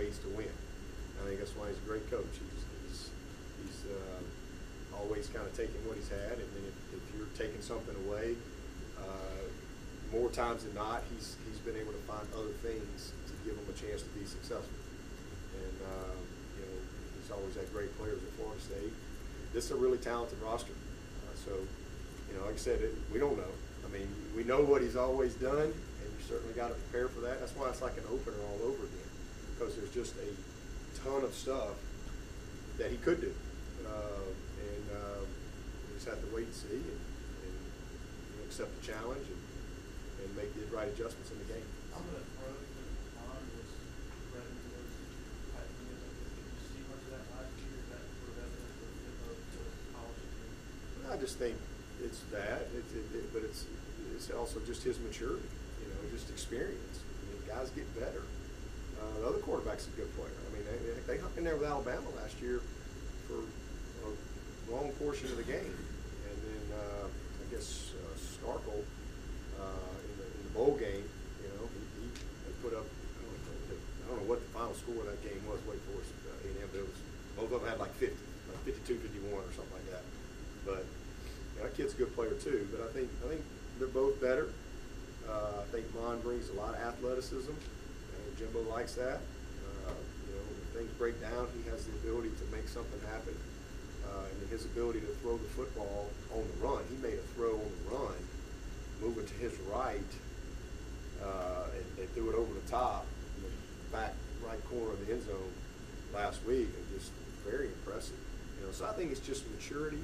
needs to win. I think that's why he's a great coach. He's always kind of taking what he's had, and then if you're taking something away, more times than not, he's been able to find other things to give him a chance to be successful. And you know, he's always had great players at Florida State. This is a really talented roster. So, you know, like I said, we don't know. I mean, we know what he's always done, and you certainly got to prepare for that. That's why it's like an opener all over again, because there's just a ton of stuff that he could do. We just have to wait and see and you know, accept the challenge and make the right adjustments in the game. Some of the throws that Ron was running to those type of things, did you see much of that last year? Is that sort of evidence of the college team? I just think it's that, but it's also just his maturity, you know, just experience. I mean, guys get better. The other quarterback's a good player. I mean, they hung in there with Alabama last year for a long portion of the game, and then I guess Starkle in the bowl game, you know, he put up. I don't know what the final score of that game was. Wake Forest, A&M, but it was both of them had like 50, like 52, 51 or something like that. But that kid's a good player too. But I think they're both better. I think Mon brings a lot of athleticism. Jimbo likes that. You know, when things break down, he has the ability to make something happen. And his ability to throw the football on the run. He made a throw on the run, moving to his right, and threw it over the top, in the back right corner of the end zone last week, and just very impressive. You know, so I think it's just maturity.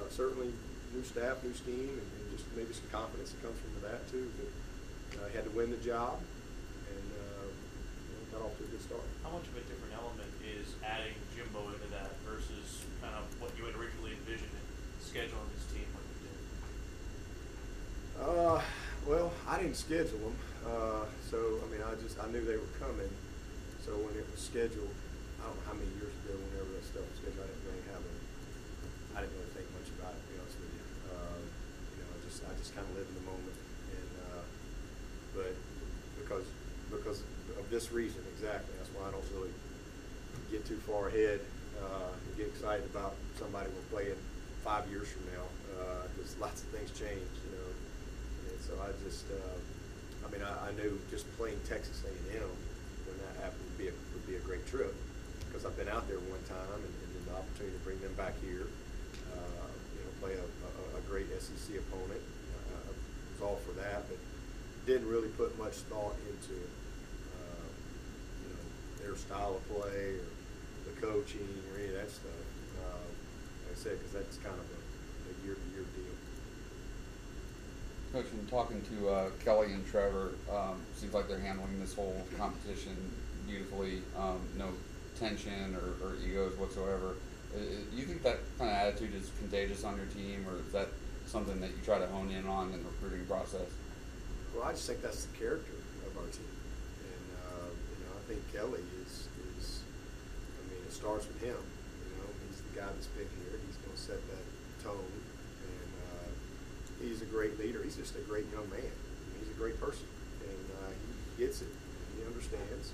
Certainly, new staff, new scheme, and just maybe some confidence that comes from that too. But he had to win the job. Got off to a good start. How much of a different element is adding Jimbo into that versus kind of what you had originally envisioned in scheduling this team when you did? Well, I didn't schedule them, so I mean, I knew they were coming. So when it was scheduled, I don't know how many years ago, whenever that stuff was scheduled, I didn't really think much about it, to be honest with you. You know, I just kind of live in the moment, and but because of this reason exactly. That's why I don't really get too far ahead and get excited about somebody we're playing 5 years from now, because lots of things change, you know. And so I just, I mean, I knew just playing Texas A&M when that happened would be a great trip, because I've been out there one time, and then the opportunity to bring them back here, you know, play a great SEC opponent, was all for that, but didn't really put much thought into their style of play or the coaching or any of that stuff. Like I said, because that's kind of a year-to-year deal. Coach, when talking to Kelly and Trevor, seems like they're handling this whole competition beautifully. No tension or egos whatsoever. Do you think that kind of attitude is contagious on your team, or is that something that you try to hone in on in the recruiting process? Well, I just think that's the character of our team. You know, I think Kelly is I mean, it starts with him. You know, he's the guy that's been here. He's going to set that tone, and he's a great leader. He's just a great young man. I mean, he's a great person, and he gets it. He understands,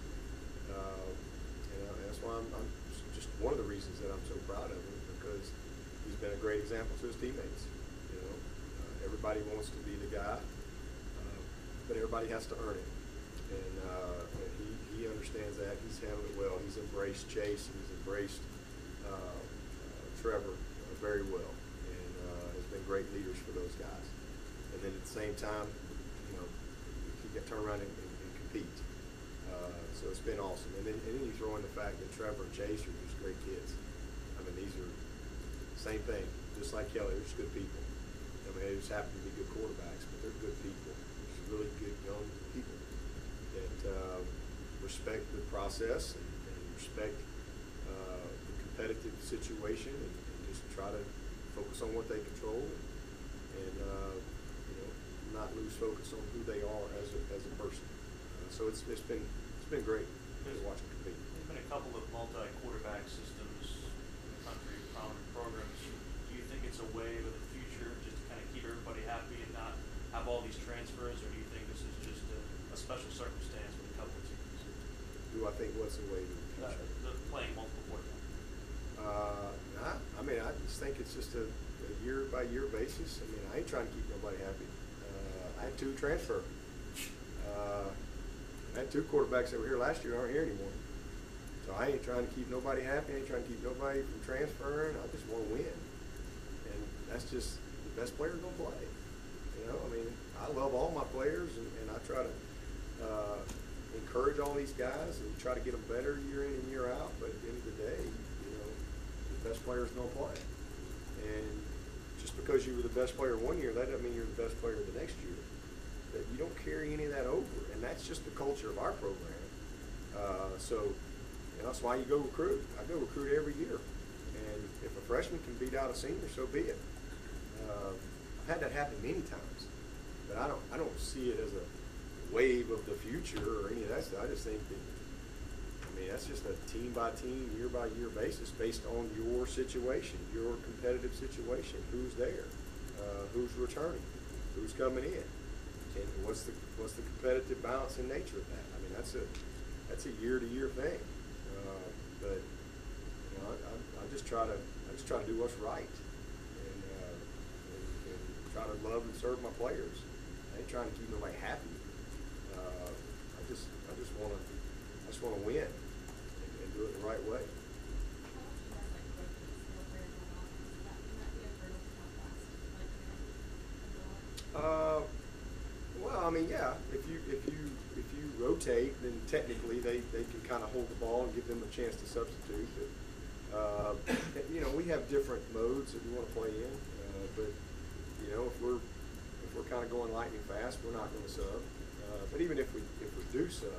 and that's why I'm just one of the reasons that I'm so proud of him, because he's been a great example to his teammates. You know, everybody wants to be the guy, but everybody has to earn it. And he understands that. He's handled it well. He's embraced Chase, and he's embraced Trevor very well, and has been great leaders for those guys. And then at the same time, you know, he can turn around and compete. So it's been awesome. And then you throw in the fact that Trevor and Chase are just great kids. I mean, these are same thing, just like Kelly. They're just good people. I mean, they just happen to be good quarterbacks, but they're good people. They're really good young people that respect the process and respect the competitive situation, and just try to focus on what they control, and you know, not lose focus on who they are as a person. So it's been great to watch them compete. There's been a couple of multi-quarterback systems in the country, prominent programs. Do you think it's a wave of the future, just to kind of keep everybody happy and not have all these transfers, or do you think this is just a special circumstance with a couple of teams? do I think what's the way to the future? Playing multiple quarterbacks. I mean, I just think it's just a year by year basis. I mean, I ain't trying to keep nobody happy. I had 2 transfer. I had 2 quarterbacks that were here last year aren't here anymore. So I ain't trying to keep nobody happy. I ain't trying to keep nobody from transferring. I just want to win. And that's just the best player's going to play. You know, I mean, I love all my players, and I try to encourage all these guys and try to get them better year in and year out. But at the end of the day, you know, the best player's going to play. And just because you were the best player one year, that doesn't mean you're the best player the next year. That you don't carry any of that over, and that's just the culture of our program. So, you know, that's why you go recruit. I go recruit every year, and if a freshman can beat out a senior, so be it. I've had that happen many times, but I don't see it as a wave of the future or any of that stuff. I just think that, I mean, that's just a team by team, year by year basis based on your situation, your competitive situation. Who's there? Who's returning? Who's coming in? And what's the competitive balance and nature of that? I mean, that's a year to year thing. But you know, I just try to do what's right, and try to love and serve my players. I ain't trying to keep nobody happy. I just want to win and do it the right way. Well, I mean, yeah. If you rotate, then technically they can kind of hold the ball and give them a chance to substitute. But you know, we have different modes that we want to play in. But you know, if we're kind of going lightning fast, we're not going to sub. But even if we do sub,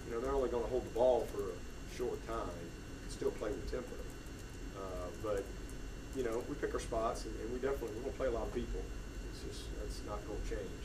you know, they're only going to hold the ball for a short time and still play with tempo. But you know, we pick our spots, and we're going to play a lot of people. That's not going to change.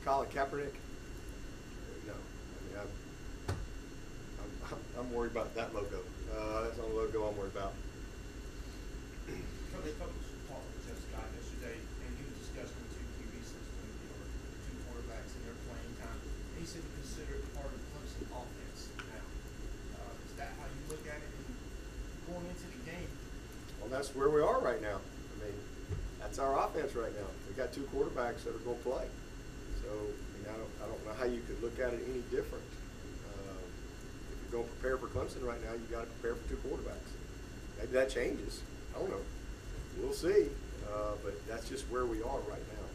Colin Kaepernick? No. I mean, I'm worried about that logo. That's the only logo I'm worried about. They focused on Jeff Scott yesterday, and he was discussing the 2 QB system, or 2 quarterbacks in their playing time. And he said he considered it part of the Clemson offense now. Is that how you look at it going into the game? Well, that's where we are right now. I mean, that's our offense right now. We got 2 quarterbacks that are going to play. So, I mean, I don't know how you could look at it any different. If you're going to prepare for Clemson right now, you got to prepare for 2 quarterbacks. Maybe that changes. I don't know. We'll see. But that's just where we are right now.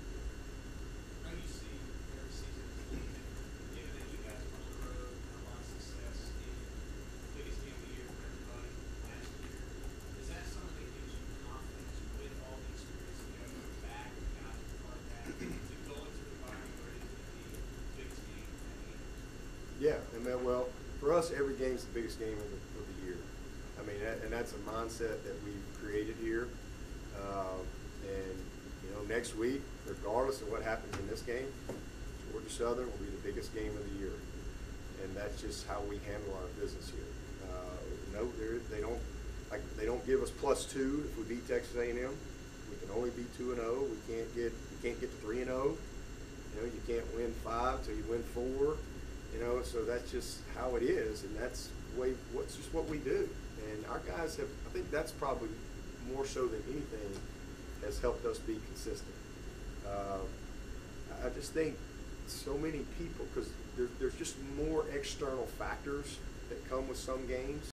How do you see every season is a little different, given that you guys were on the road and had a lot of success in the biggest game of the year for everybody last year? Is that something that gives you confidence with all the experience you have in the back, the guys who are that, to go into the environment where it is going to be the biggest game of that year? Yeah, and then, well, for us, every game's the biggest game of the year. I mean, and that's a mindset that we've created here. And, you know, next week, regardless of what happens in this game, Georgia Southern will be the biggest game of the year. And that's just how we handle our business here. No, they don't give us +2 if we beat Texas A&M. We can only be 2-0. We can't get to 3-0. You know, you can't win 5 till you win 4. You know, so that's just how it is, and that's just what we do. And our guys have, I think that's probably more so than anything, has helped us be consistent. I just think so many people, because there's just more external factors that come with some games.